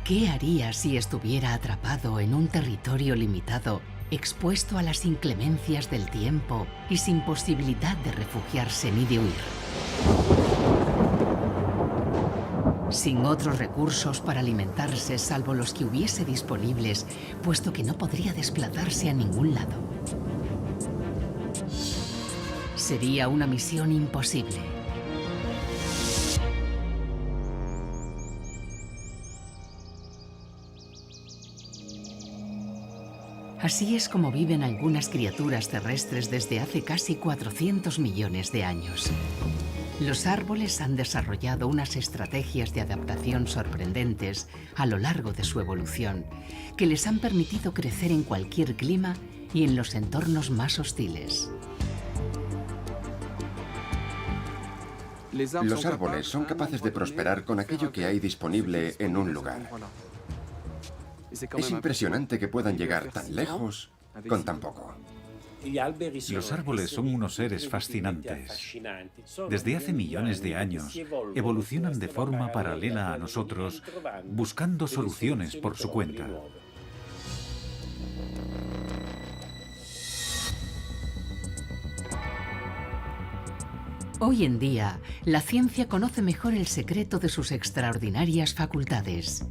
¿Qué haría si estuviera atrapado en un territorio limitado, expuesto a las inclemencias del tiempo y sin posibilidad de refugiarse ni de huir? Sin otros recursos para alimentarse salvo los que hubiese disponibles, puesto que no podría desplazarse a ningún lado. Sería una misión imposible. Así es como viven algunas criaturas terrestres desde hace casi 400 millones de años. Los árboles han desarrollado unas estrategias de adaptación sorprendentes a lo largo de su evolución, que les han permitido crecer en cualquier clima y en los entornos más hostiles. Los árboles son capaces de prosperar con aquello que hay disponible en un lugar. Es impresionante que puedan llegar tan lejos con tan poco. Los árboles son unos seres fascinantes. Desde hace millones de años, evolucionan de forma paralela a nosotros, buscando soluciones por su cuenta. Hoy en día, la ciencia conoce mejor el secreto de sus extraordinarias facultades.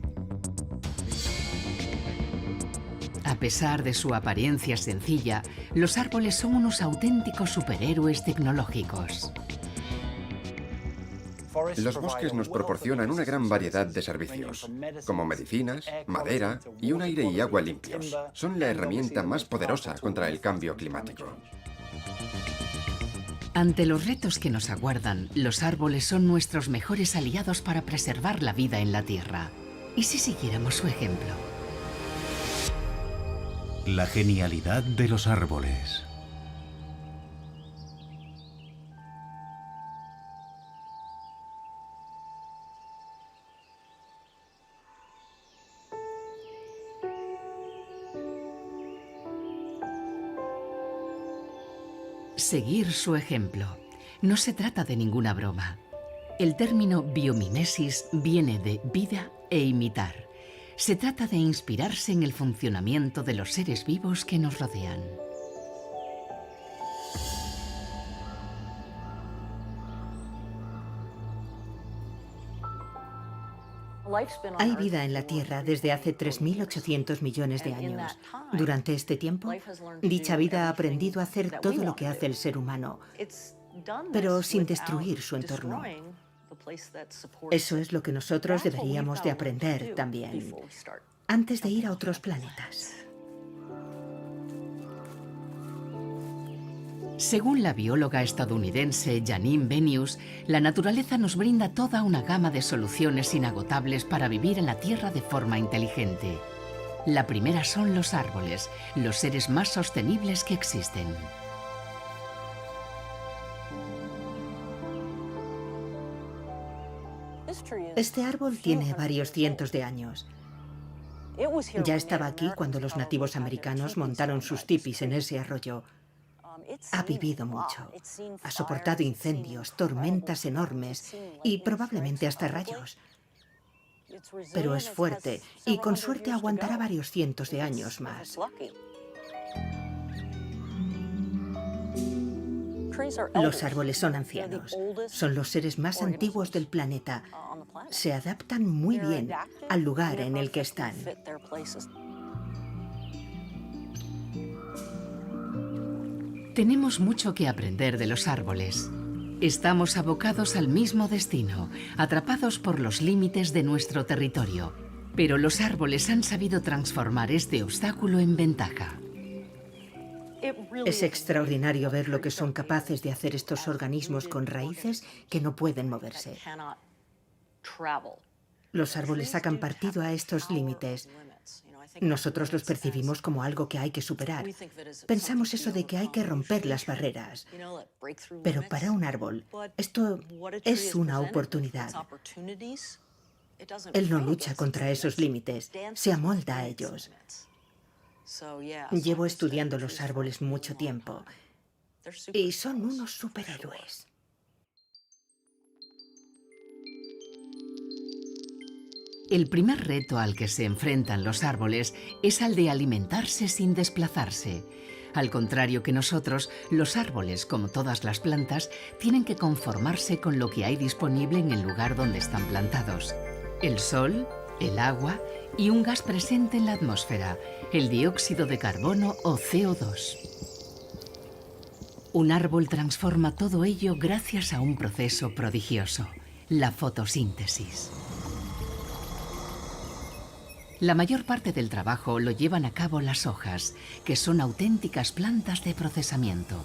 A pesar de su apariencia sencilla, los árboles son unos auténticos superhéroes tecnológicos. Los bosques nos proporcionan una gran variedad de servicios, como medicinas, madera y un aire y agua limpios. Son la herramienta más poderosa contra el cambio climático. Ante los retos que nos aguardan, los árboles son nuestros mejores aliados para preservar la vida en la Tierra. ¿Y si siguiéramos su ejemplo? La genialidad de los árboles. Seguir su ejemplo. No se trata de ninguna broma. El término biomimesis viene de vida e imitar. Se trata de inspirarse en el funcionamiento de los seres vivos que nos rodean. Hay vida en la Tierra desde hace 3.800 millones de años. Durante este tiempo, dicha vida ha aprendido a hacer todo lo que hace el ser humano, pero sin destruir su entorno. Eso es lo que nosotros deberíamos de aprender también, antes de ir a otros planetas. Según la bióloga estadounidense Janine Benyus, la naturaleza nos brinda toda una gama de soluciones inagotables para vivir en la Tierra de forma inteligente. La primera son los árboles, los seres más sostenibles que existen. Este árbol tiene varios cientos de años. Ya estaba aquí cuando los nativos americanos montaron sus tipis en ese arroyo. Ha vivido mucho. Ha soportado incendios, tormentas enormes y probablemente hasta rayos. Pero es fuerte y con suerte aguantará varios cientos de años más. Los árboles son ancianos. Son los seres más antiguos del planeta. Se adaptan muy bien al lugar en el que están. Tenemos mucho que aprender de los árboles. Estamos abocados al mismo destino, atrapados por los límites de nuestro territorio. Pero los árboles han sabido transformar este obstáculo en ventaja. Es extraordinario ver lo que son capaces de hacer estos organismos con raíces que no pueden moverse. Los árboles sacan partido a estos límites. Nosotros los percibimos como algo que hay que superar. Pensamos eso de que hay que romper las barreras. Pero para un árbol, esto es una oportunidad. Él no lucha contra esos límites, se amolda a ellos. Llevo estudiando los árboles mucho tiempo y son unos superhéroes. El primer reto al que se enfrentan los árboles es al de alimentarse sin desplazarse. Al contrario que nosotros, los árboles, como todas las plantas, tienen que conformarse con lo que hay disponible en el lugar donde están plantados. El sol, el agua y un gas presente en la atmósfera, el dióxido de carbono o CO2. Un árbol transforma todo ello gracias a un proceso prodigioso, la fotosíntesis. La mayor parte del trabajo lo llevan a cabo las hojas, que son auténticas plantas de procesamiento.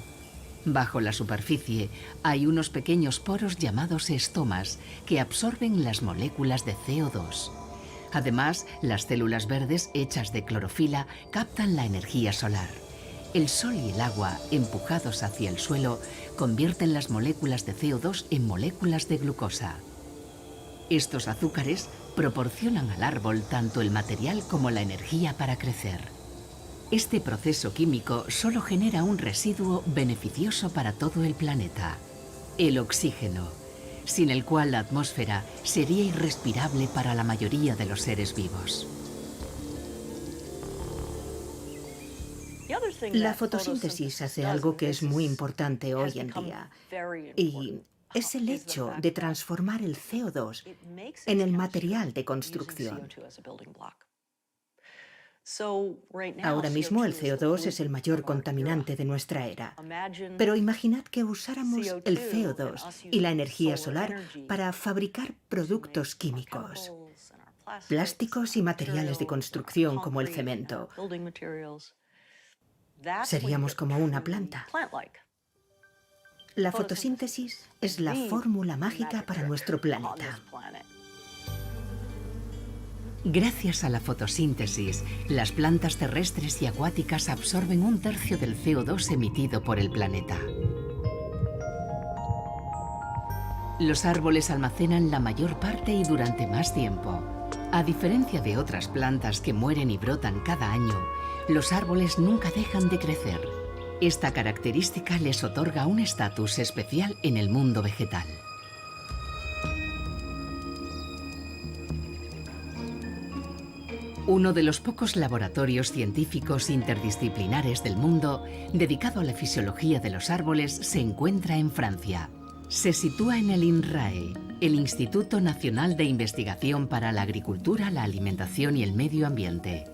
Bajo la superficie hay unos pequeños poros llamados estomas que absorben las moléculas de CO2. Además, las células verdes hechas de clorofila captan la energía solar. El sol y el agua, empujados hacia el suelo, convierten las moléculas de CO2 en moléculas de glucosa. Estos azúcares proporcionan al árbol tanto el material como la energía para crecer. Este proceso químico solo genera un residuo beneficioso para todo el planeta: el oxígeno, sin el cual la atmósfera sería irrespirable para la mayoría de los seres vivos. La fotosíntesis hace algo que es muy importante hoy en día, y es el hecho de transformar el CO2 en el material de construcción. Ahora mismo el CO2 es el mayor contaminante de nuestra era, pero imaginad que usáramos el CO2 y la energía solar para fabricar productos químicos, plásticos y materiales de construcción como el cemento. Seríamos como una planta. La fotosíntesis es la fórmula mágica para nuestro planeta. Gracias a la fotosíntesis, las plantas terrestres y acuáticas absorben un tercio del CO2 emitido por el planeta. Los árboles almacenan la mayor parte y durante más tiempo. A diferencia de otras plantas que mueren y brotan cada año, los árboles nunca dejan de crecer. Esta característica les otorga un estatus especial en el mundo vegetal. Uno de los pocos laboratorios científicos interdisciplinares del mundo dedicado a la fisiología de los árboles se encuentra en Francia. Se sitúa en el INRAE, el Instituto Nacional de Investigación para la Agricultura, la Alimentación y el Medio Ambiente.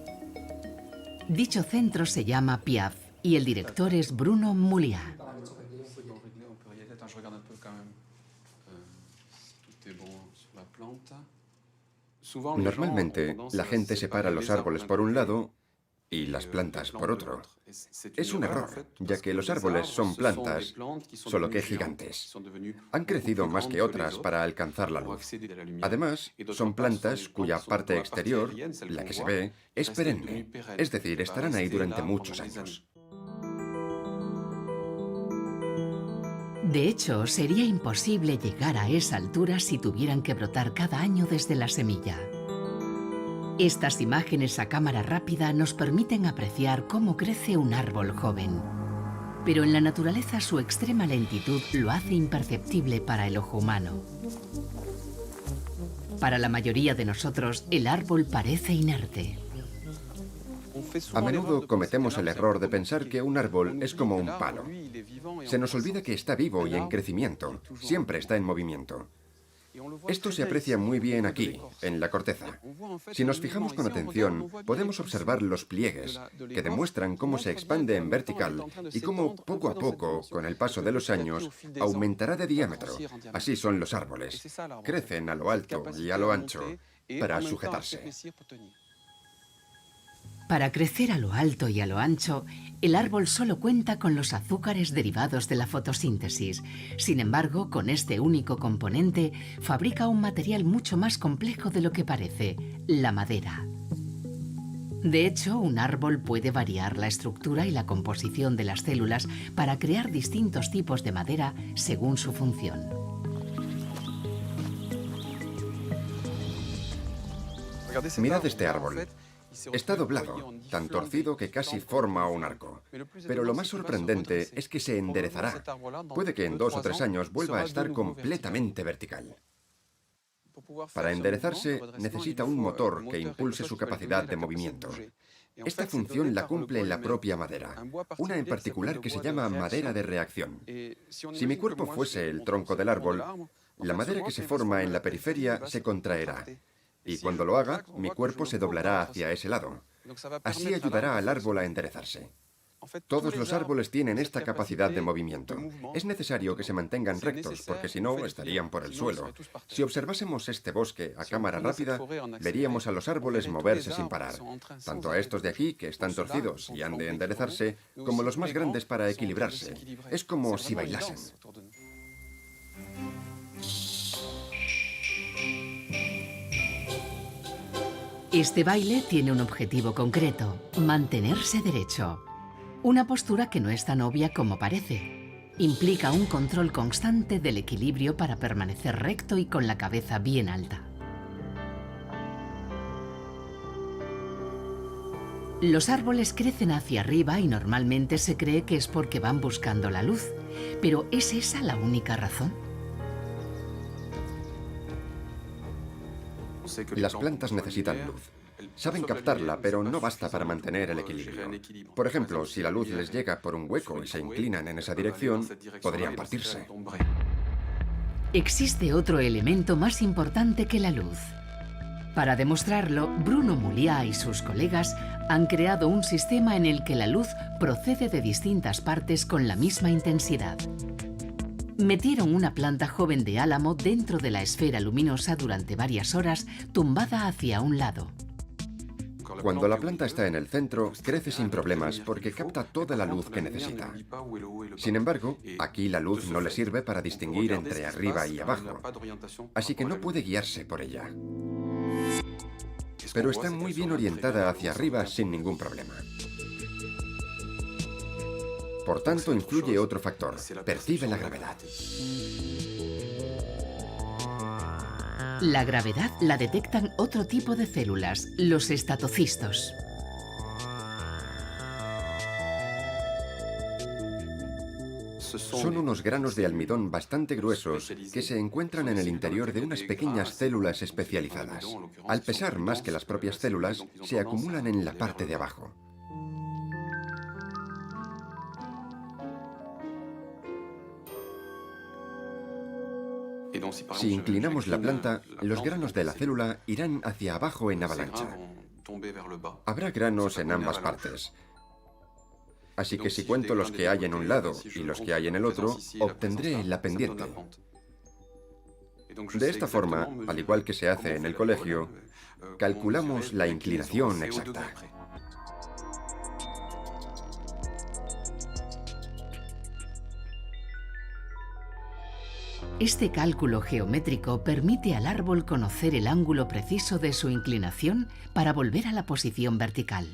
Dicho centro se llama PIAF y el director es Bruno Mouliat. Normalmente, la gente separa los árboles por un lado y las plantas por otro. Es un error, ya que los árboles son plantas, solo que gigantes. Han crecido más que otras para alcanzar la luz. Además, son plantas cuya parte exterior, la que se ve, es perenne, es decir, estarán ahí durante muchos años. De hecho, sería imposible llegar a esa altura si tuvieran que brotar cada año desde la semilla. Estas imágenes a cámara rápida nos permiten apreciar cómo crece un árbol joven. Pero en la naturaleza su extrema lentitud lo hace imperceptible para el ojo humano. Para la mayoría de nosotros, el árbol parece inerte. A menudo cometemos el error de pensar que un árbol es como un palo. Se nos olvida que está vivo y en crecimiento, siempre está en movimiento. Esto se aprecia muy bien aquí, en la corteza. Si nos fijamos con atención, podemos observar los pliegues, que demuestran cómo se expande en vertical y cómo, poco a poco, con el paso de los años, aumentará de diámetro. Así son los árboles. Crecen a lo alto y a lo ancho para sujetarse. Para crecer a lo alto y a lo ancho, el árbol solo cuenta con los azúcares derivados de la fotosíntesis. Sin embargo, con este único componente, fabrica un material mucho más complejo de lo que parece, la madera. De hecho, un árbol puede variar la estructura y la composición de las células para crear distintos tipos de madera según su función. Mirad este árbol. Está doblado, tan torcido que casi forma un arco. Pero lo más sorprendente es que se enderezará. Puede que en 2 o 3 años vuelva a estar completamente vertical. Para enderezarse, necesita un motor que impulse su capacidad de movimiento. Esta función la cumple la propia madera, una en particular que se llama madera de reacción. Si mi cuerpo fuese el tronco del árbol, la madera que se forma en la periferia se contraerá, y cuando lo haga, mi cuerpo se doblará hacia ese lado. Así ayudará al árbol a enderezarse. Todos los árboles tienen esta capacidad de movimiento. Es necesario que se mantengan rectos, porque si no, estarían por el suelo. Si observásemos este bosque a cámara rápida, veríamos a los árboles moverse sin parar. Tanto a estos de aquí, que están torcidos y han de enderezarse, como los más grandes para equilibrarse. Es como si bailasen. Este baile tiene un objetivo concreto: mantenerse derecho. Una postura que no es tan obvia como parece. Implica un control constante del equilibrio para permanecer recto y con la cabeza bien alta. Los árboles crecen hacia arriba y normalmente se cree que es porque van buscando la luz. ¿Pero es esa la única razón? Las plantas necesitan luz. Saben captarla, pero no basta para mantener el equilibrio. Por ejemplo, si la luz les llega por un hueco y se inclinan en esa dirección, podrían partirse. Existe otro elemento más importante que la luz. Para demostrarlo, Bruno Mulliat y sus colegas han creado un sistema en el que la luz procede de distintas partes con la misma intensidad. Metieron una planta joven de álamo dentro de la esfera luminosa durante varias horas, tumbada hacia un lado. Cuando la planta está en el centro, crece sin problemas porque capta toda la luz que necesita. Sin embargo, aquí la luz no le sirve para distinguir entre arriba y abajo, así que no puede guiarse por ella. Pero está muy bien orientada hacia arriba sin ningún problema. Por tanto, influye otro factor: percibe la gravedad. La gravedad la detectan otro tipo de células, los estatocistos. Son unos granos de almidón bastante gruesos que se encuentran en el interior de unas pequeñas células especializadas. Al pesar más que las propias células, se acumulan en la parte de abajo. Si inclinamos la planta, los granos de la célula irán hacia abajo en avalancha. Habrá granos en ambas partes. Así que si cuento los que hay en un lado y los que hay en el otro, obtendré la pendiente. De esta forma, al igual que se hace en el colegio, calculamos la inclinación exacta. Este cálculo geométrico permite al árbol conocer el ángulo preciso de su inclinación para volver a la posición vertical.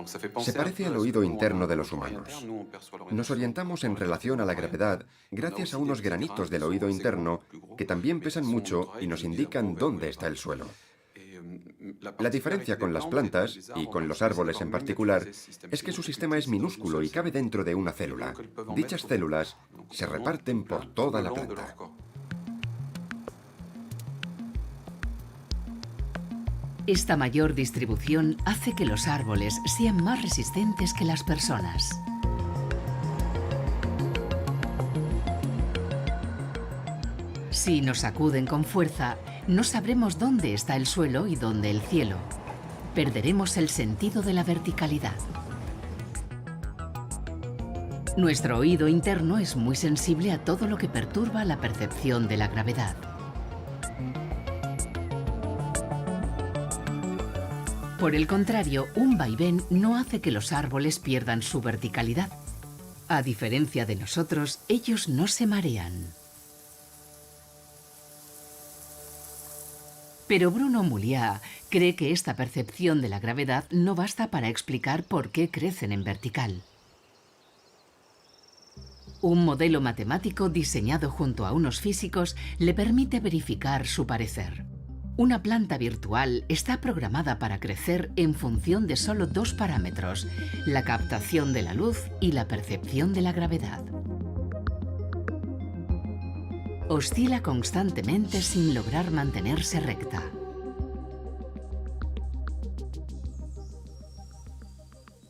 Se parece al oído interno de los humanos. Nos orientamos en relación a la gravedad gracias a unos granitos del oído interno que también pesan mucho y nos indican dónde está el suelo. La diferencia con las plantas, y con los árboles en particular, es que su sistema es minúsculo y cabe dentro de una célula. Dichas células se reparten por toda la planta. Esta mayor distribución hace que los árboles sean más resistentes que las personas. Si nos sacuden con fuerza, no sabremos dónde está el suelo y dónde el cielo. Perderemos el sentido de la verticalidad. Nuestro oído interno es muy sensible a todo lo que perturba la percepción de la gravedad. Por el contrario, un vaivén no hace que los árboles pierdan su verticalidad. A diferencia de nosotros, ellos no se marean. Pero Bruno Mulliat cree que esta percepción de la gravedad no basta para explicar por qué crecen en vertical. Un modelo matemático diseñado junto a unos físicos le permite verificar su parecer. Una planta virtual está programada para crecer en función de solo dos parámetros: la captación de la luz y la percepción de la gravedad. Oscila constantemente sin lograr mantenerse recta.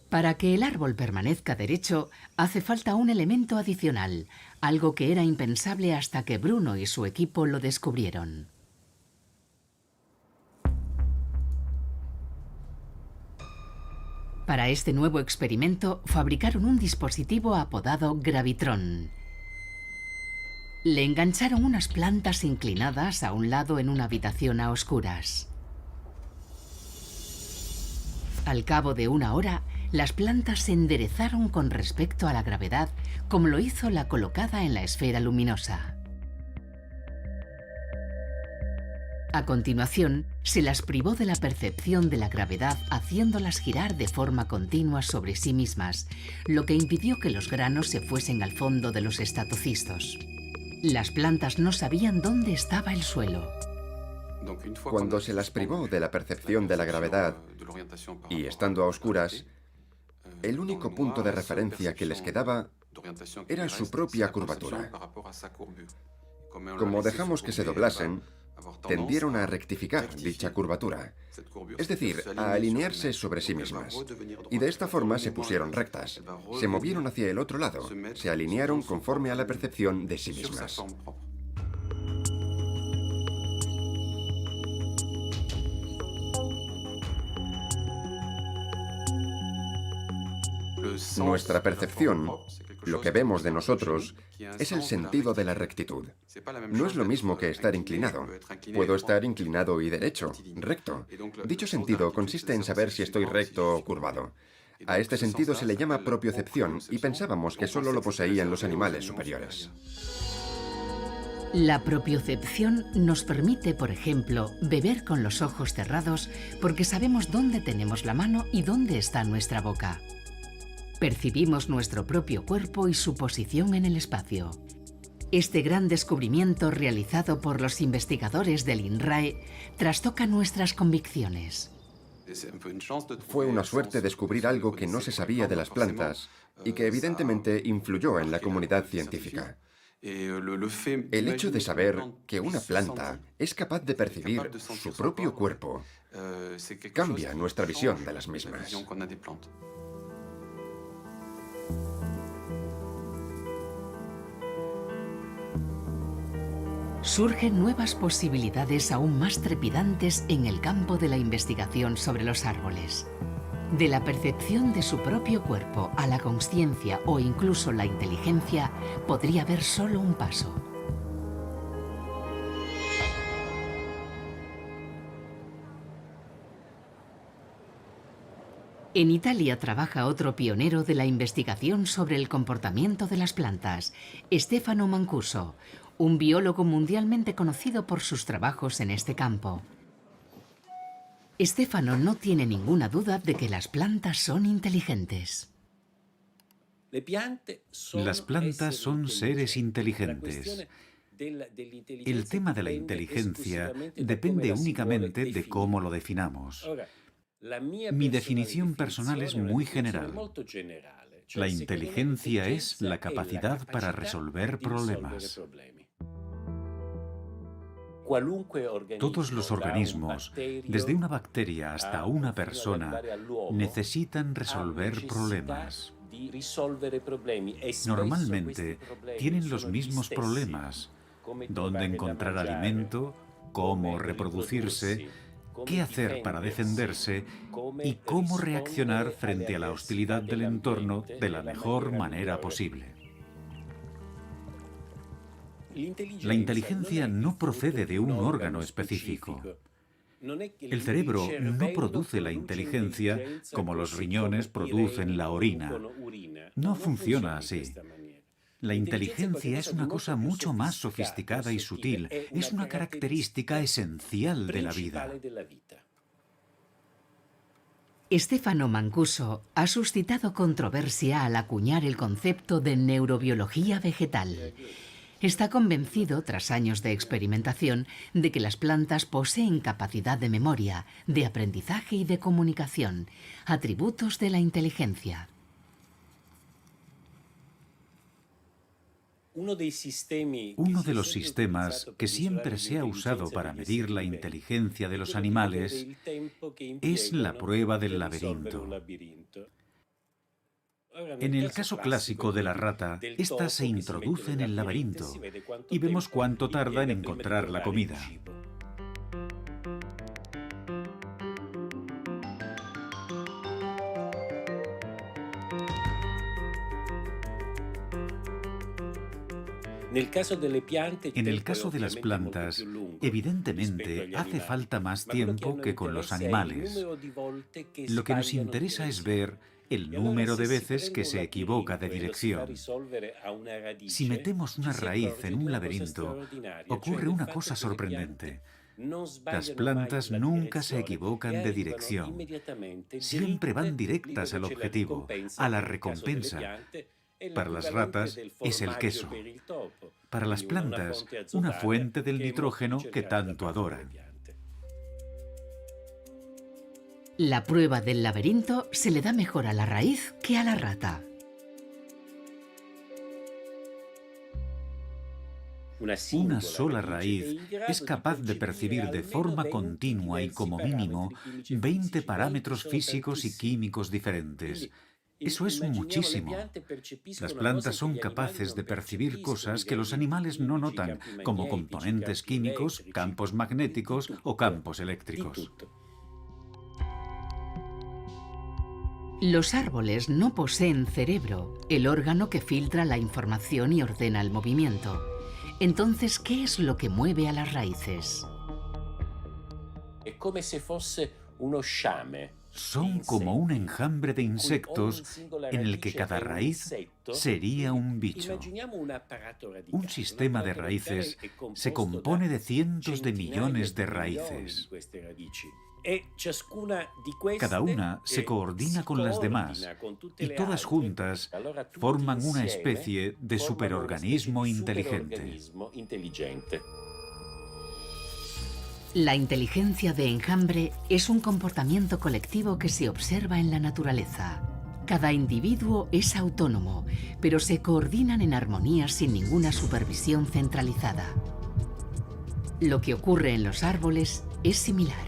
Para que el árbol permanezca derecho, hace falta un elemento adicional, algo que era impensable hasta que Bruno y su equipo lo descubrieron. Para este nuevo experimento, fabricaron un dispositivo apodado Gravitron. Le engancharon unas plantas inclinadas a un lado en una habitación a oscuras. Al cabo de una hora, las plantas se enderezaron con respecto a la gravedad, como lo hizo la colocada en la esfera luminosa. A continuación, se las privó de la percepción de la gravedad, haciéndolas girar de forma continua sobre sí mismas, lo que impidió que los granos se fuesen al fondo de los estatocistos. Las plantas no sabían dónde estaba el suelo. Cuando se las privó de la percepción de la gravedad y estando a oscuras, el único punto de referencia que les quedaba era su propia curvatura. Como dejamos que se doblasen, tendieron a rectificar dicha curvatura, es decir, a alinearse sobre sí mismas. Y de esta forma se pusieron rectas, se movieron hacia el otro lado, se alinearon conforme a la percepción de sí mismas. Nuestra percepción, lo que vemos de nosotros, es el sentido de la rectitud. No es lo mismo que estar inclinado. Puedo estar inclinado y derecho, recto. Dicho sentido consiste en saber si estoy recto o curvado. A este sentido se le llama propiocepción y pensábamos que solo lo poseían los animales superiores. La propiocepción nos permite, por ejemplo, beber con los ojos cerrados porque sabemos dónde tenemos la mano y dónde está nuestra boca. Percibimos nuestro propio cuerpo y su posición en el espacio. Este gran descubrimiento realizado por los investigadores del INRAE trastoca nuestras convicciones. Fue una suerte descubrir algo que no se sabía de las plantas y que evidentemente influyó en la comunidad científica. El hecho de saber que una planta es capaz de percibir su propio cuerpo cambia nuestra visión de las mismas. Surgen nuevas posibilidades aún más trepidantes en el campo de la investigación sobre los árboles. De la percepción de su propio cuerpo a la consciencia o incluso la inteligencia podría haber solo un paso. En Italia trabaja otro pionero de la investigación sobre el comportamiento de las plantas, Stefano Mancuso, un biólogo mundialmente conocido por sus trabajos en este campo. Stefano no tiene ninguna duda de que las plantas son inteligentes. Las plantas son seres inteligentes. El tema de la inteligencia depende únicamente de cómo lo definamos. Mi definición personal es muy general. La inteligencia es la capacidad para resolver problemas. Todos los organismos, desde una bacteria hasta una persona, necesitan resolver problemas. Normalmente tienen los mismos problemas: dónde encontrar alimento, cómo reproducirse, qué hacer para defenderse y cómo reaccionar frente a la hostilidad del entorno de la mejor manera posible. La inteligencia no procede de un órgano específico. El cerebro no produce la inteligencia como los riñones producen la orina. No funciona así. La inteligencia es una cosa mucho más sofisticada y sutil. Es una característica esencial de la vida. Stefano Mancuso ha suscitado controversia al acuñar el concepto de neurobiología vegetal. Está convencido, tras años de experimentación, de que las plantas poseen capacidad de memoria, de aprendizaje y de comunicación, atributos de la inteligencia. Uno de los sistemas que siempre se ha usado para medir la inteligencia de los animales es la prueba del laberinto. En el caso clásico de la rata, ésta se introduce en el laberinto y vemos cuánto tarda en encontrar la comida. En el caso de las plantas, evidentemente hace falta más tiempo que con los animales. Lo que nos interesa es ver el número de veces que se equivoca de dirección. Si metemos una raíz en un laberinto, ocurre una cosa sorprendente. Las plantas nunca se equivocan de dirección. Siempre van directas al objetivo, a la recompensa. Para las ratas es el queso. Para las plantas, una fuente del nitrógeno que tanto adoran. La prueba del laberinto se le da mejor a la raíz que a la rata. Una sola raíz es capaz de percibir de forma continua y como mínimo 20 parámetros físicos y químicos diferentes. Eso es muchísimo. Las plantas son capaces de percibir cosas que los animales no notan, como componentes químicos, campos magnéticos o campos eléctricos. Los árboles no poseen cerebro, el órgano que filtra la información y ordena el movimiento. Entonces, ¿qué es lo que mueve a las raíces? Son como un enjambre de insectos en el que cada raíz sería un bicho. Un sistema de raíces se compone de cientos de millones de raíces. Cada una se coordina con las demás y todas juntas forman una especie de superorganismo inteligente. La inteligencia de enjambre es un comportamiento colectivo que se observa en la naturaleza. Cada individuo es autónomo, pero se coordinan en armonía sin ninguna supervisión centralizada. Lo que ocurre en los árboles es similar.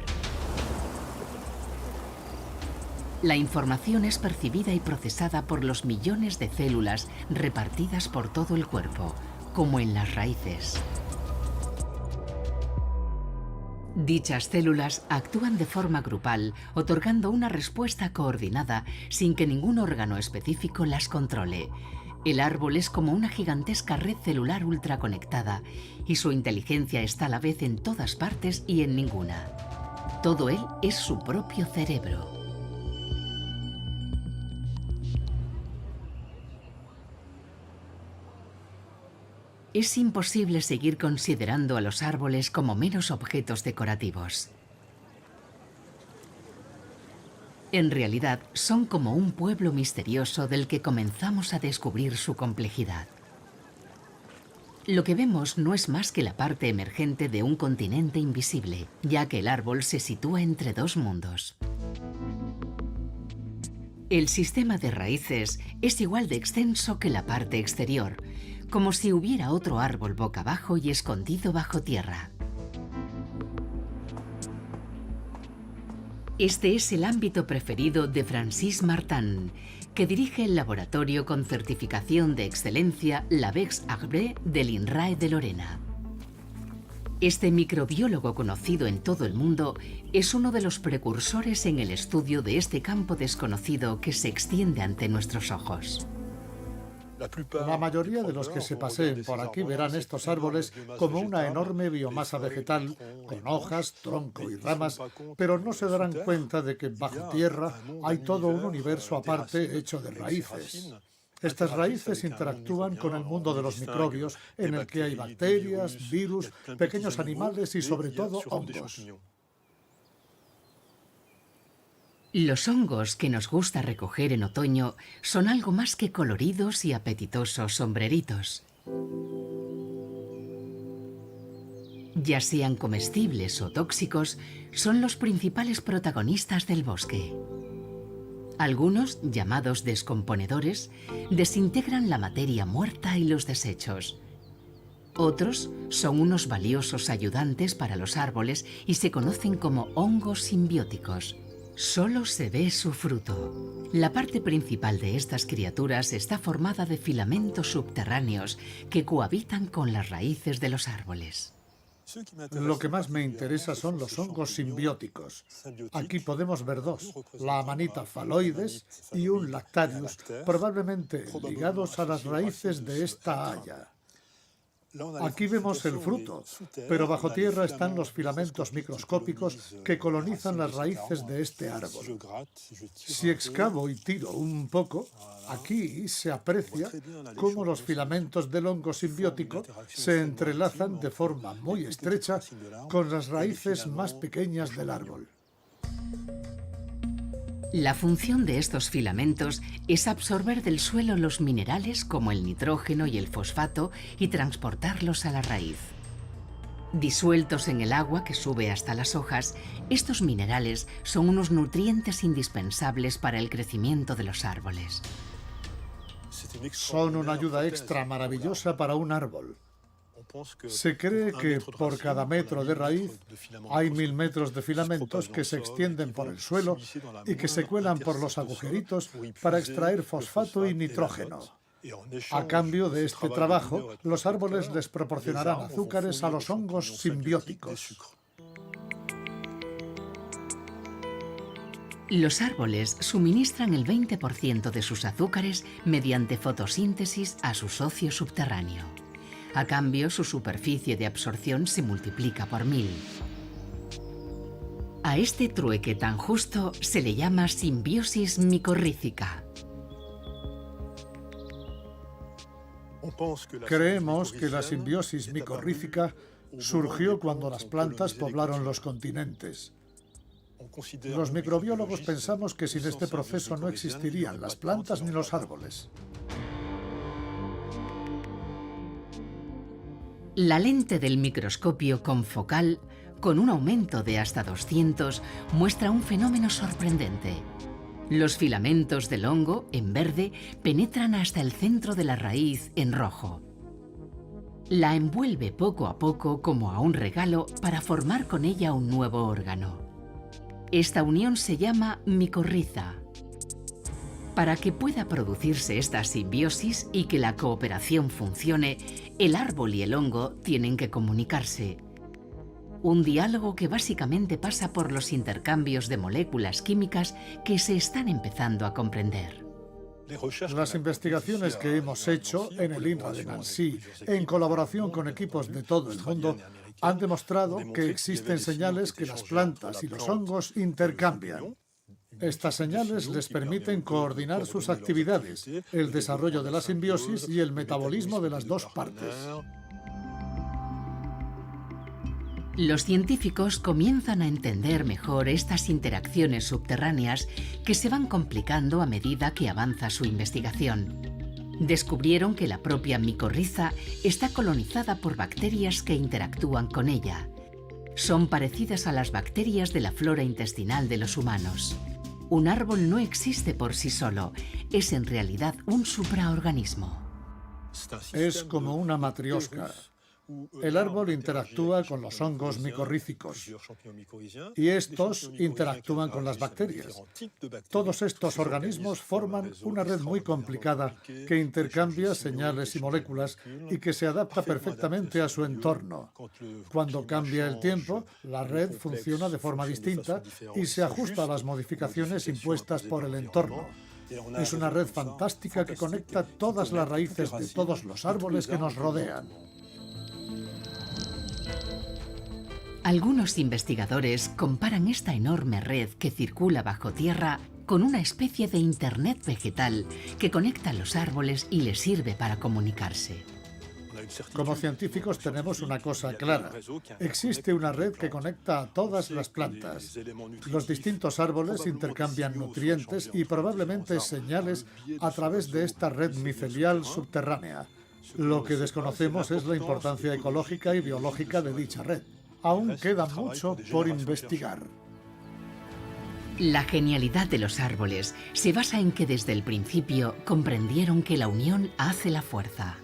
La información es percibida y procesada por los millones de células repartidas por todo el cuerpo, como en las raíces. Dichas células actúan de forma grupal, otorgando una respuesta coordinada sin que ningún órgano específico las controle. El árbol es como una gigantesca red celular ultraconectada y su inteligencia está a la vez en todas partes y en ninguna. Todo él es su propio cerebro. Es imposible seguir considerando a los árboles como meros objetos decorativos. En realidad, son como un pueblo misterioso del que comenzamos a descubrir su complejidad. Lo que vemos no es más que la parte emergente de un continente invisible, ya que el árbol se sitúa entre dos mundos. El sistema de raíces es igual de extenso que la parte exterior, como si hubiera otro árbol boca abajo y escondido bajo tierra. Este es el ámbito preferido de Francis Martin, que dirige el laboratorio con certificación de excelencia l'Abex Arbre del INRAE de Lorena. Este microbiólogo conocido en todo el mundo es uno de los precursores en el estudio de este campo desconocido que se extiende ante nuestros ojos. La mayoría de los que se paseen por aquí verán estos árboles como una enorme biomasa vegetal con hojas, tronco y ramas, pero no se darán cuenta de que bajo tierra hay todo un universo aparte hecho de raíces. Estas raíces interactúan con el mundo de los microbios, en el que hay bacterias, virus, pequeños animales y sobre todo hongos. Los hongos que nos gusta recoger en otoño son algo más que coloridos y apetitosos sombreritos. Ya sean comestibles o tóxicos, son los principales protagonistas del bosque. Algunos, llamados descomponedores, desintegran la materia muerta y los desechos. Otros son unos valiosos ayudantes para los árboles y se conocen como hongos simbióticos. Solo se ve su fruto. La parte principal de estas criaturas está formada de filamentos subterráneos que cohabitan con las raíces de los árboles. Lo que más me interesa son los hongos simbióticos. Aquí podemos ver dos, la Amanita phalloides y un Lactarius, probablemente ligados a las raíces de esta haya. Aquí vemos el fruto, pero bajo tierra están los filamentos microscópicos que colonizan las raíces de este árbol. Si excavo y tiro un poco, aquí se aprecia cómo los filamentos del hongo simbiótico se entrelazan de forma muy estrecha con las raíces más pequeñas del árbol. La función de estos filamentos es absorber del suelo los minerales como el nitrógeno y el fosfato y transportarlos a la raíz. Disueltos en el agua que sube hasta las hojas, estos minerales son unos nutrientes indispensables para el crecimiento de los árboles. Son una ayuda extra maravillosa para un árbol. Se cree que por cada metro de raíz hay 1000 metros de filamentos que se extienden por el suelo y que se cuelan por los agujeritos para extraer fosfato y nitrógeno. A cambio de este trabajo, los árboles les proporcionarán azúcares a los hongos simbióticos. Los árboles suministran el 20% de sus azúcares mediante fotosíntesis a su socio subterráneo. A cambio, su superficie de absorción se multiplica por 1000. A este trueque tan justo se le llama simbiosis micorrícica. Creemos que la simbiosis micorrícica surgió cuando las plantas poblaron los continentes. Los microbiólogos pensamos que sin este proceso no existirían las plantas ni los árboles. La lente del microscopio confocal, con un aumento de hasta 200, muestra un fenómeno sorprendente. Los filamentos del hongo, en verde, penetran hasta el centro de la raíz, en rojo. La envuelve poco a poco como a un regalo para formar con ella un nuevo órgano. Esta unión se llama micorriza. Para que pueda producirse esta simbiosis y que la cooperación funcione, el árbol y el hongo tienen que comunicarse. Un diálogo que básicamente pasa por los intercambios de moléculas químicas que se están empezando a comprender. Las investigaciones que hemos hecho en el INRA de Nancy, en colaboración con equipos de todo el mundo, han demostrado que existen señales que las plantas y los hongos intercambian. Estas señales les permiten coordinar sus actividades, el desarrollo de la simbiosis y el metabolismo de las dos partes. Los científicos comienzan a entender mejor estas interacciones subterráneas que se van complicando a medida que avanza su investigación. Descubrieron que la propia micorriza está colonizada por bacterias que interactúan con ella. Son parecidas a las bacterias de la flora intestinal de los humanos. Un árbol no existe por sí solo, es en realidad un supraorganismo. Es como una matrioska. El árbol interactúa con los hongos micorrícicos y estos interactúan con las bacterias. Todos estos organismos forman una red muy complicada que intercambia señales y moléculas y que se adapta perfectamente a su entorno. Cuando cambia el tiempo, la red funciona de forma distinta y se ajusta a las modificaciones impuestas por el entorno. Es una red fantástica que conecta todas las raíces de todos los árboles que nos rodean. Algunos investigadores comparan esta enorme red que circula bajo tierra con una especie de Internet vegetal que conecta los árboles y les sirve para comunicarse. Como científicos tenemos una cosa clara. Existe una red que conecta a todas las plantas. Los distintos árboles intercambian nutrientes y probablemente señales a través de esta red micelial subterránea. Lo que desconocemos es la importancia ecológica y biológica de dicha red. Aún queda mucho por investigar. La genialidad de los árboles se basa en que desde el principio comprendieron que la unión hace la fuerza.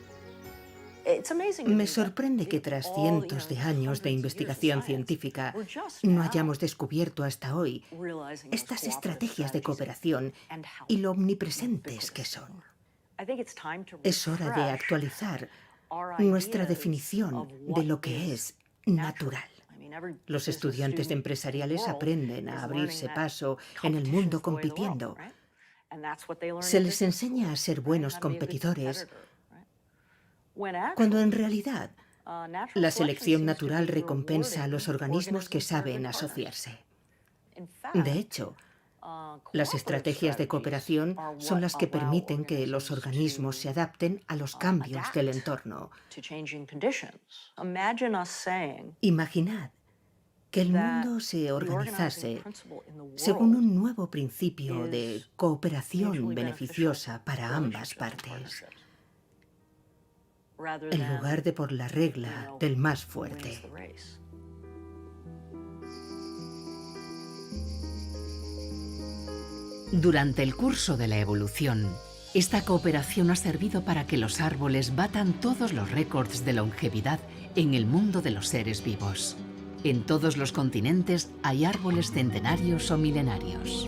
Me sorprende que tras cientos de años de investigación científica no hayamos descubierto hasta hoy estas estrategias de cooperación y lo omnipresentes que son. Es hora de actualizar nuestra definición de lo que es natural. Los estudiantes de empresariales aprenden a abrirse paso en el mundo compitiendo. Se les enseña a ser buenos competidores, cuando en realidad la selección natural recompensa a los organismos que saben asociarse. De hecho, las estrategias de cooperación son las que permiten que los organismos se adapten a los cambios del entorno. Imaginad que el mundo se organizase según un nuevo principio de cooperación beneficiosa para ambas partes, en lugar de por la regla del más fuerte. Durante el curso de la evolución, esta cooperación ha servido para que los árboles batan todos los récords de longevidad en el mundo de los seres vivos. En todos los continentes hay árboles centenarios o milenarios.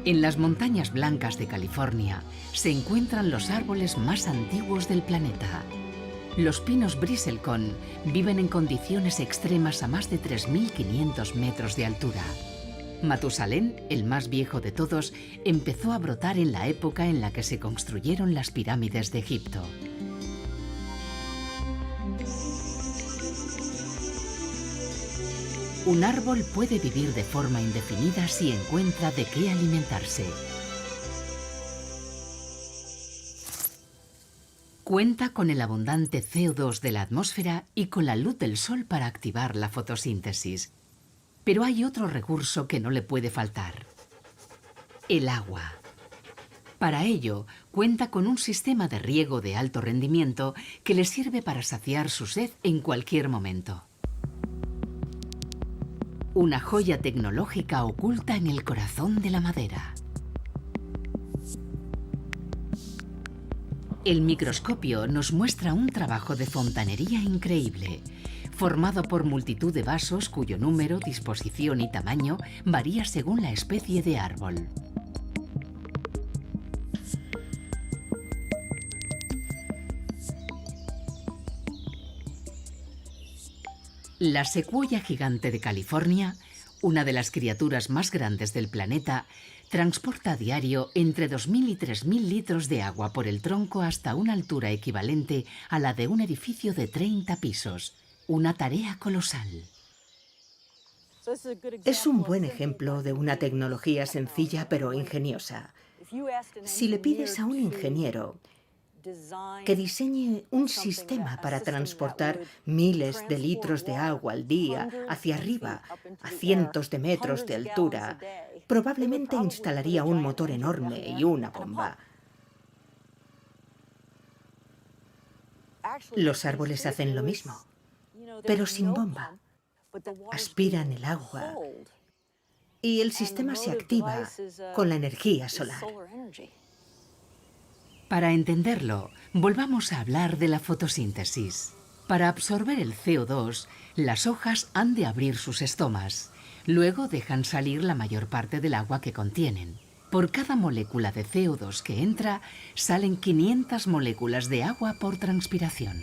En las montañas blancas de California se encuentran los árboles más antiguos del planeta. Los pinos bristlecone viven en condiciones extremas a más de 3.500 metros de altura. Matusalén, el más viejo de todos, empezó a brotar en la época en la que se construyeron las pirámides de Egipto. Un árbol puede vivir de forma indefinida si encuentra de qué alimentarse. Cuenta con el abundante CO2 de la atmósfera y con la luz del sol para activar la fotosíntesis. Pero hay otro recurso que no le puede faltar: el agua. Para ello, cuenta con un sistema de riego de alto rendimiento que le sirve para saciar su sed en cualquier momento. Una joya tecnológica oculta en el corazón de la madera. El microscopio nos muestra un trabajo de fontanería increíble, formado por multitud de vasos cuyo número, disposición y tamaño varía según la especie de árbol. La secuoya gigante de California, una de las criaturas más grandes del planeta, transporta a diario entre 2.000 y 3.000 litros de agua por el tronco hasta una altura equivalente a la de un edificio de 30 pisos. Una tarea colosal. Es un buen ejemplo de una tecnología sencilla pero ingeniosa. Si le pides a un ingeniero que diseñe un sistema para transportar miles de litros de agua al día hacia arriba, a cientos de metros de altura, probablemente instalaría un motor enorme y una bomba. Los árboles hacen lo mismo, pero sin bomba. Aspiran el agua y el sistema se activa con la energía solar. Para entenderlo, volvamos a hablar de la fotosíntesis. Para absorber el CO2, las hojas han de abrir sus estomas. Luego dejan salir la mayor parte del agua que contienen. Por cada molécula de CO2 que entra, salen 500 moléculas de agua por transpiración.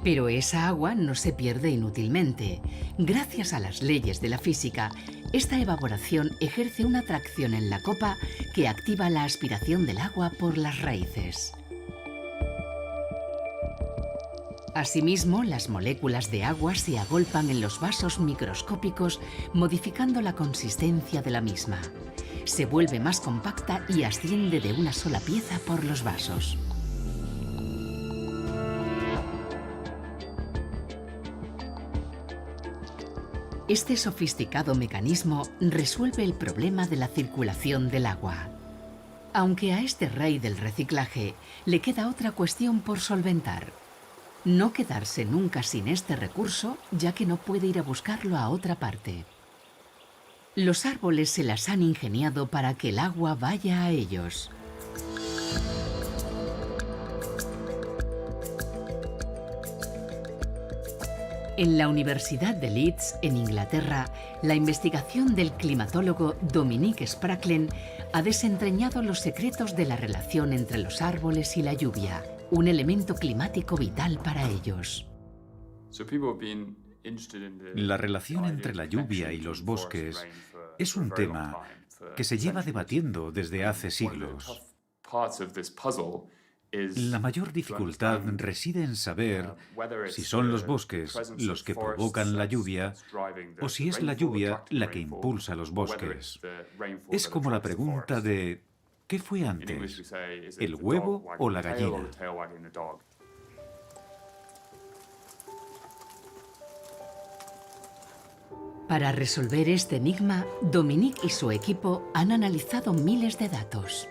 Pero esa agua no se pierde inútilmente. Gracias a las leyes de la física, esta evaporación ejerce una atracción en la copa que activa la aspiración del agua por las raíces. Asimismo, las moléculas de agua se agolpan en los vasos microscópicos, modificando la consistencia de la misma. Se vuelve más compacta y asciende de una sola pieza por los vasos. Este sofisticado mecanismo resuelve el problema de la circulación del agua. Aunque a este rey del reciclaje le queda otra cuestión por solventar: No quedarse nunca sin este recurso, ya que no puede ir a buscarlo a otra parte. Los árboles se las han ingeniado para que el agua vaya a ellos. En la Universidad de Leeds, en Inglaterra, la investigación del climatólogo Dominique Spracklen ha desentrañado los secretos de la relación entre los árboles y la lluvia, un elemento climático vital para ellos. La relación entre la lluvia y los bosques es un tema que se lleva debatiendo desde hace siglos. La mayor dificultad reside en saber si son los bosques los que provocan la lluvia o si es la lluvia la que impulsa los bosques. Es como la pregunta de ¿qué fue antes? ¿El huevo o la gallina? Para resolver este enigma, Dominique y su equipo han analizado miles de datos.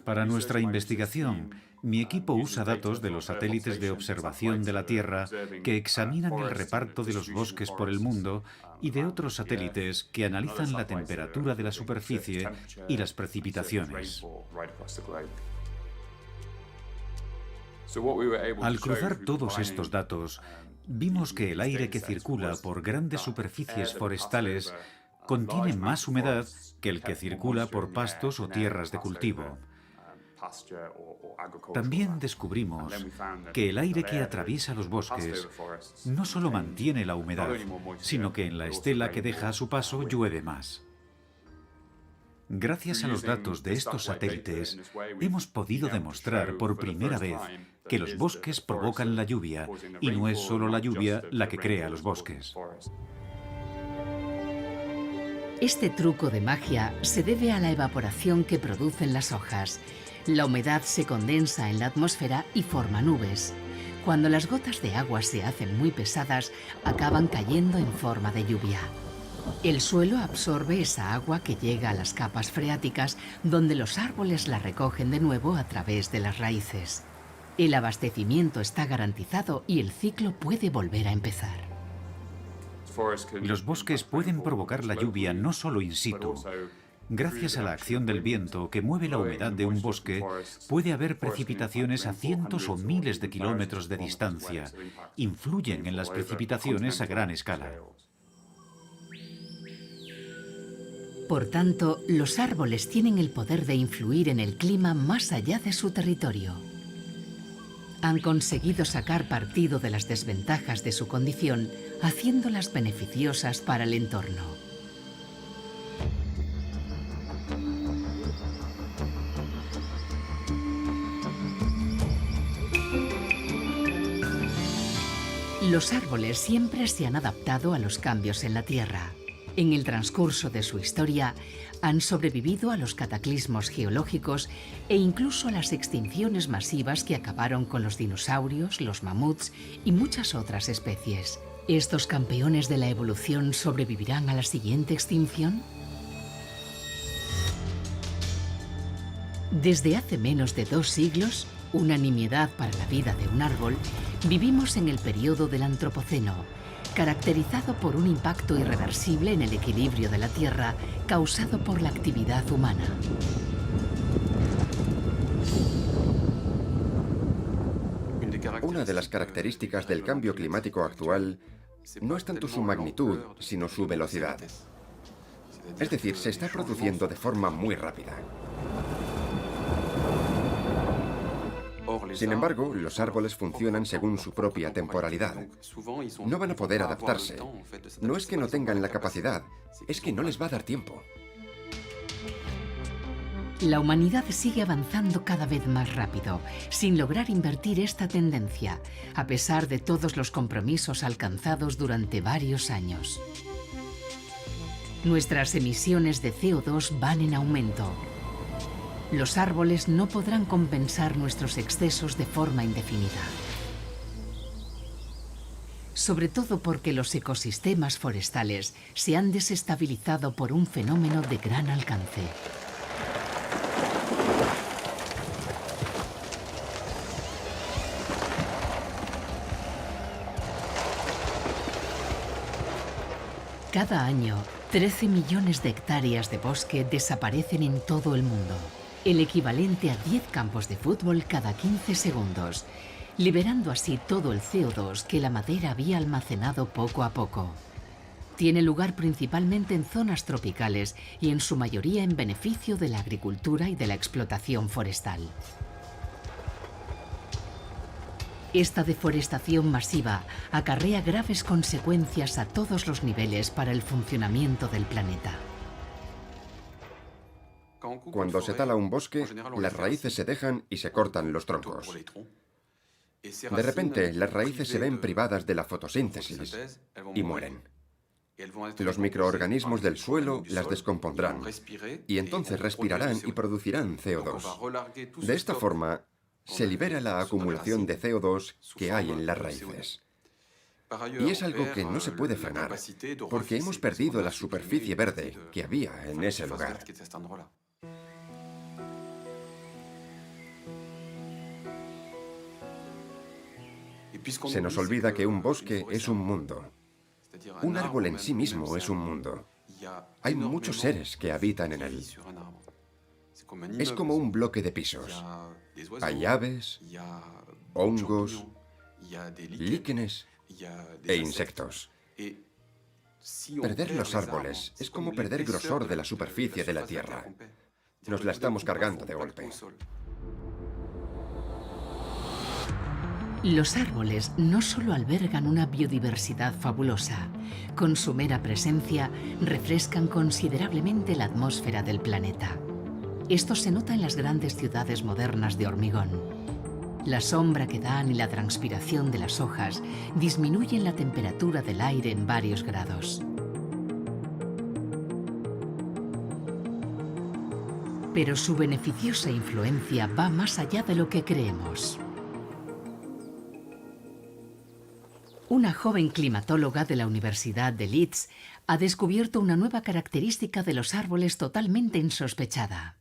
Para nuestra investigación, mi equipo usa datos de los satélites de observación de la Tierra que examinan el reparto de los bosques por el mundo y de otros satélites que analizan la temperatura de la superficie y las precipitaciones. Al cruzar todos estos datos, vimos que el aire que circula por grandes superficies forestales contiene más humedad que el que circula por pastos o tierras de cultivo. También descubrimos que el aire que atraviesa los bosques no solo mantiene la humedad, sino que en la estela que deja a su paso llueve más. Gracias a los datos de estos satélites, hemos podido demostrar por primera vez que los bosques provocan la lluvia y no es solo la lluvia la que crea los bosques. Este truco de magia se debe a la evaporación que producen las hojas. La humedad se condensa en la atmósfera y forma nubes. Cuando las gotas de agua se hacen muy pesadas, acaban cayendo en forma de lluvia. El suelo absorbe esa agua que llega a las capas freáticas, donde los árboles la recogen de nuevo a través de las raíces. El abastecimiento está garantizado y el ciclo puede volver a empezar. Los bosques pueden provocar la lluvia no solo in situ. Gracias a la acción del viento que mueve la humedad de un bosque, puede haber precipitaciones a cientos o miles de kilómetros de distancia. Influyen en las precipitaciones a gran escala. Por tanto, los árboles tienen el poder de influir en el clima más allá de su territorio. Han conseguido sacar partido de las desventajas de su condición, haciéndolas beneficiosas para el entorno. Los árboles siempre se han adaptado a los cambios en la Tierra. En el transcurso de su historia, han sobrevivido a los cataclismos geológicos e incluso a las extinciones masivas que acabaron con los dinosaurios, los mamuts y muchas otras especies. ¿Estos campeones de la evolución sobrevivirán a la siguiente extinción? Desde hace menos de 2 siglos, una nimiedad para la vida de un árbol, vivimos en el periodo del Antropoceno, caracterizado por un impacto irreversible en el equilibrio de la Tierra causado por la actividad humana. Una de las características del cambio climático actual no es tanto su magnitud, sino su velocidad. Es decir, se está produciendo de forma muy rápida. Sin embargo, los árboles funcionan según su propia temporalidad. No van a poder adaptarse. No es que no tengan la capacidad, es que no les va a dar tiempo. La humanidad sigue avanzando cada vez más rápido, sin lograr invertir esta tendencia, a pesar de todos los compromisos alcanzados durante varios años. Nuestras emisiones de CO2 van en aumento. Los árboles no podrán compensar nuestros excesos de forma indefinida. Sobre todo porque los ecosistemas forestales se han desestabilizado por un fenómeno de gran alcance. Cada año, 13 millones de hectáreas de bosque desaparecen en todo el mundo, el equivalente a 10 campos de fútbol cada 15 segundos, liberando así todo el CO2 que la madera había almacenado poco a poco. Tiene lugar principalmente en zonas tropicales y en su mayoría en beneficio de la agricultura y de la explotación forestal. Esta deforestación masiva acarrea graves consecuencias a todos los niveles para el funcionamiento del planeta. Cuando se tala un bosque, las raíces se dejan y se cortan los troncos. De repente, las raíces se ven privadas de la fotosíntesis y mueren. Los microorganismos del suelo las descompondrán y entonces respirarán y producirán CO2. De esta forma, se libera la acumulación de CO2 que hay en las raíces. Y es algo que no se puede frenar, porque hemos perdido la superficie verde que había en ese lugar. Se nos olvida que un bosque es un mundo. Un árbol en sí mismo es un mundo. Hay muchos seres que habitan en él. Es como un bloque de pisos. Hay aves, hongos, líquenes e insectos. Perder los árboles es como perder grosor de la superficie de la Tierra. Nos la estamos cargando de golpe. Los árboles no solo albergan una biodiversidad fabulosa, con su mera presencia refrescan considerablemente la atmósfera del planeta. Esto se nota en las grandes ciudades modernas de hormigón. La sombra que dan y la transpiración de las hojas disminuyen la temperatura del aire en varios grados. Pero su beneficiosa influencia va más allá de lo que creemos. Una joven climatóloga de la Universidad de Leeds ha descubierto una nueva característica de los árboles totalmente insospechada.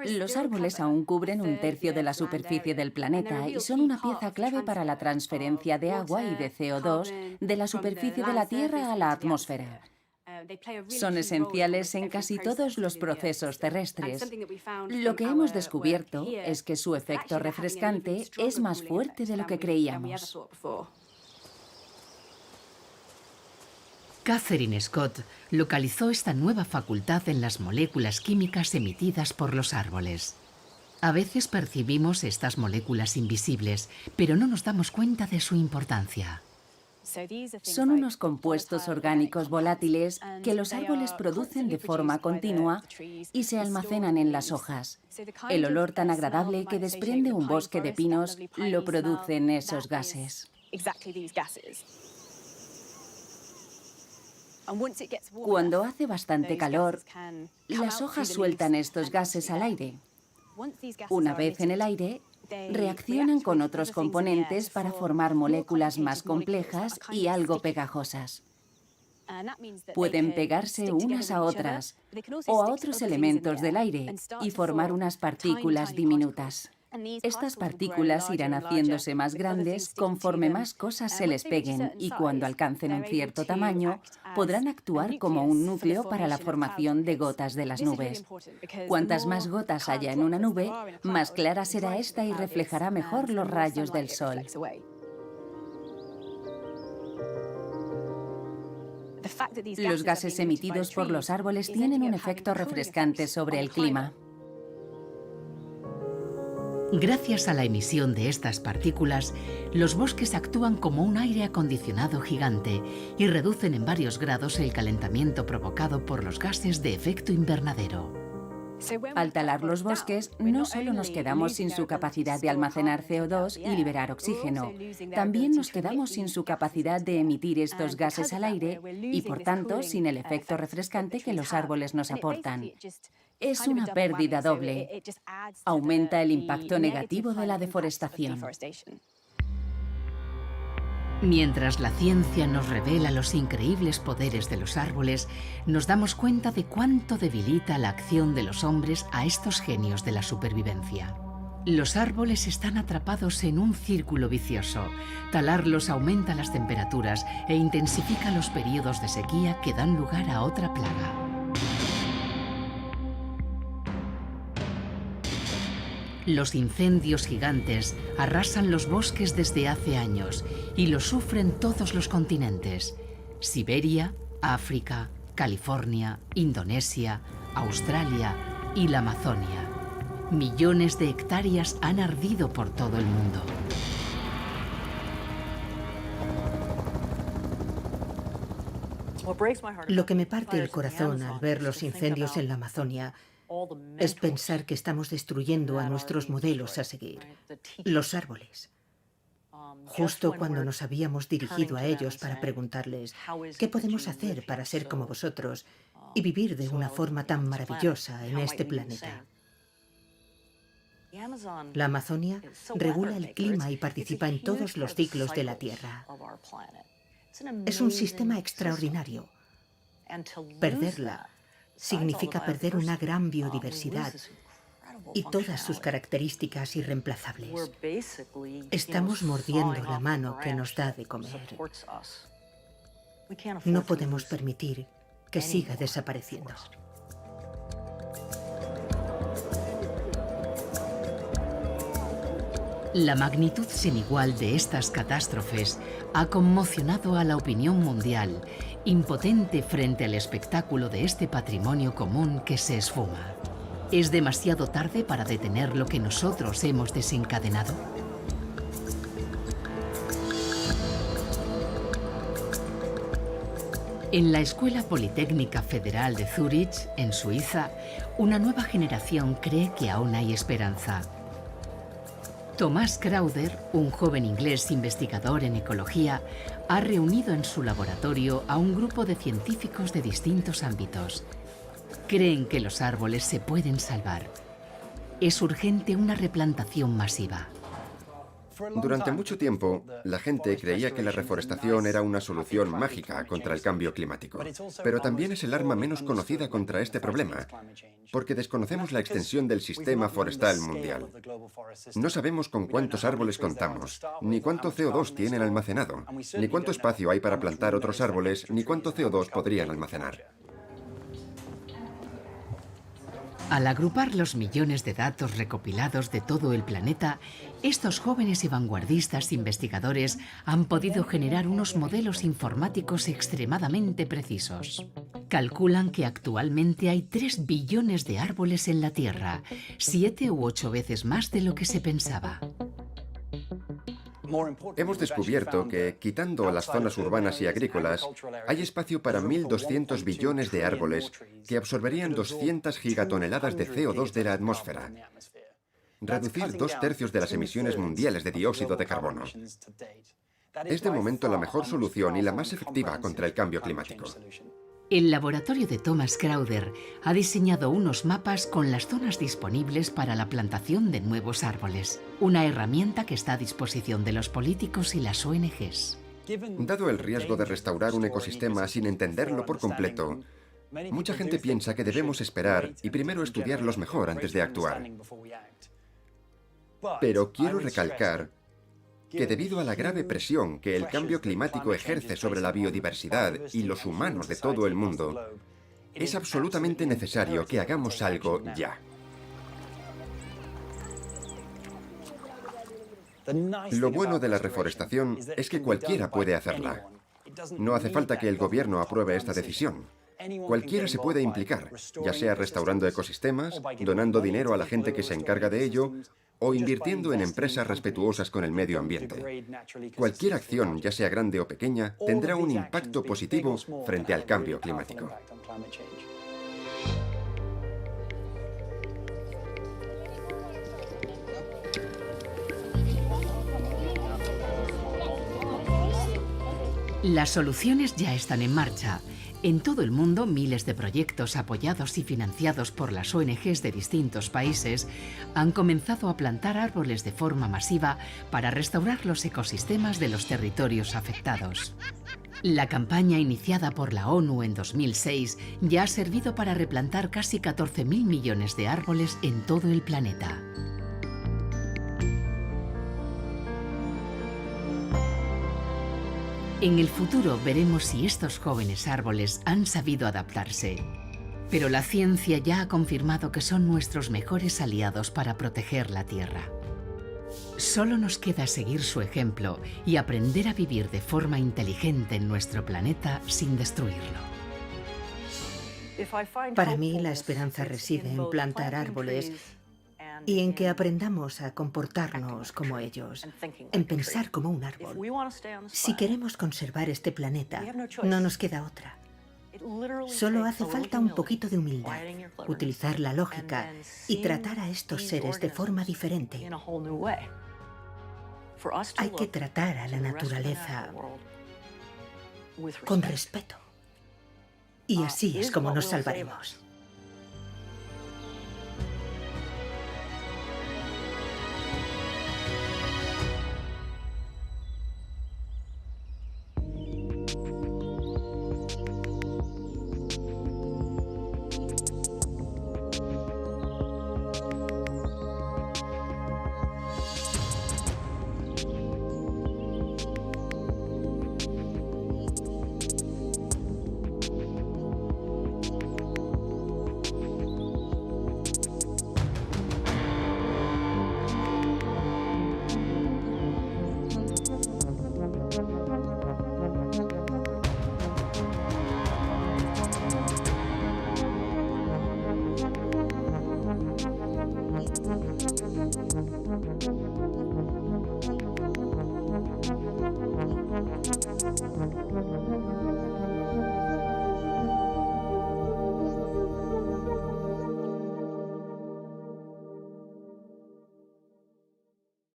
Los árboles aún cubren un tercio de la superficie del planeta y son una pieza clave para la transferencia de agua y de CO2 de la superficie de la Tierra a la atmósfera. Son esenciales en casi todos los procesos terrestres. Lo que hemos descubierto es que su efecto refrescante es más fuerte de lo que creíamos. Catherine Scott localizó esta nueva facultad en las moléculas químicas emitidas por los árboles. A veces percibimos estas moléculas invisibles, pero no nos damos cuenta de su importancia. Son unos compuestos orgánicos volátiles que los árboles producen de forma continua y se almacenan en las hojas. El olor tan agradable que desprende un bosque de pinos lo producen esos gases. Cuando hace bastante calor, las hojas sueltan estos gases al aire. Una vez en el aire, reaccionan con otros componentes para formar moléculas más complejas y algo pegajosas. Pueden pegarse unas a otras o a otros elementos del aire y formar unas partículas diminutas. Estas partículas irán haciéndose más grandes conforme más cosas se les peguen y cuando alcancen un cierto tamaño podrán actuar como un núcleo para la formación de gotas de las nubes. Cuantas más gotas haya en una nube, más clara será esta y reflejará mejor los rayos del sol. Los gases emitidos por los árboles tienen un efecto refrescante sobre el clima. Gracias a la emisión de estas partículas, los bosques actúan como un aire acondicionado gigante y reducen en varios grados el calentamiento provocado por los gases de efecto invernadero. Al talar los bosques, no solo nos quedamos sin su capacidad de almacenar CO2 y liberar oxígeno, también nos quedamos sin su capacidad de emitir estos gases al aire y, por tanto, sin el efecto refrescante que los árboles nos aportan. Es una pérdida doble. Aumenta el impacto negativo de la deforestación. Mientras la ciencia nos revela los increíbles poderes de los árboles, nos damos cuenta de cuánto debilita la acción de los hombres a estos genios de la supervivencia. Los árboles están atrapados en un círculo vicioso. Talarlos aumenta las temperaturas e intensifica los periodos de sequía que dan lugar a otra plaga. Los incendios gigantes arrasan los bosques desde hace años y lo sufren todos los continentes: Siberia, África, California, Indonesia, Australia y la Amazonia. Millones de hectáreas han ardido por todo el mundo. Lo que me parte el corazón al ver los incendios en la Amazonia es pensar que estamos destruyendo a nuestros modelos a seguir, los árboles. Justo cuando nos habíamos dirigido a ellos para preguntarles ¿qué podemos hacer para ser como vosotros y vivir de una forma tan maravillosa en este planeta? La Amazonia regula el clima y participa en todos los ciclos de la Tierra. Es un sistema extraordinario. Perderla significa perder una gran biodiversidad y todas sus características irreemplazables. Estamos mordiendo la mano que nos da de comer. No podemos permitir que siga desapareciendo. La magnitud sin igual de estas catástrofes ha conmocionado a la opinión mundial, impotente frente al espectáculo de este patrimonio común que se esfuma. ¿Es demasiado tarde para detener lo que nosotros hemos desencadenado? En la Escuela Politécnica Federal de Zúrich, en Suiza, una nueva generación cree que aún hay esperanza. Thomas Crowder, un joven inglés investigador en ecología, ha reunido en su laboratorio a un grupo de científicos de distintos ámbitos. Creen que los árboles se pueden salvar. Es urgente una replantación masiva. Durante mucho tiempo, la gente creía que la reforestación era una solución mágica contra el cambio climático. Pero también es el arma menos conocida contra este problema, porque desconocemos la extensión del sistema forestal mundial. No sabemos con cuántos árboles contamos, ni cuánto CO2 tienen almacenado, ni cuánto espacio hay para plantar otros árboles, ni cuánto CO2 podrían almacenar. Al agrupar los millones de datos recopilados de todo el planeta, estos jóvenes y vanguardistas investigadores han podido generar unos modelos informáticos extremadamente precisos. Calculan que actualmente hay 3 billones de árboles en la Tierra, 7 u 8 veces más de lo que se pensaba. Hemos descubierto que, quitando las zonas urbanas y agrícolas, hay espacio para 1.200 billones de árboles que absorberían 200 gigatoneladas de CO2 de la atmósfera. Reducir 2/3 de las emisiones mundiales de dióxido de carbono. Es de momento la mejor solución y la más efectiva contra el cambio climático. El laboratorio de Thomas Crowder ha diseñado unos mapas con las zonas disponibles para la plantación de nuevos árboles, una herramienta que está a disposición de los políticos y las ONGs. Dado el riesgo de restaurar un ecosistema sin entenderlo por completo, mucha gente piensa que debemos esperar y primero estudiarlos mejor antes de actuar. Pero quiero recalcar que debido a la grave presión que el cambio climático ejerce sobre la biodiversidad y los humanos de todo el mundo, es absolutamente necesario que hagamos algo ya. Lo bueno de la reforestación es que cualquiera puede hacerla. No hace falta que el gobierno apruebe esta decisión. Cualquiera se puede implicar, ya sea restaurando ecosistemas, donando dinero a la gente que se encarga de ello, o invirtiendo en empresas respetuosas con el medio ambiente. Cualquier acción, ya sea grande o pequeña, tendrá un impacto positivo frente al cambio climático. Las soluciones ya están en marcha. En todo el mundo, miles de proyectos apoyados y financiados por las ONGs de distintos países han comenzado a plantar árboles de forma masiva para restaurar los ecosistemas de los territorios afectados. La campaña iniciada por la ONU en 2006 ya ha servido para replantar casi 14.000 millones de árboles en todo el planeta. En el futuro veremos si estos jóvenes árboles han sabido adaptarse. Pero la ciencia ya ha confirmado que son nuestros mejores aliados para proteger la Tierra. Solo nos queda seguir su ejemplo y aprender a vivir de forma inteligente en nuestro planeta sin destruirlo. Para mí, la esperanza reside en plantar árboles y en que aprendamos a comportarnos como ellos, en pensar como un árbol. Si queremos conservar este planeta, no nos queda otra. Solo hace falta un poquito de humildad, utilizar la lógica y tratar a estos seres de forma diferente. Hay que tratar a la naturaleza con respeto. Y así es como nos salvaremos.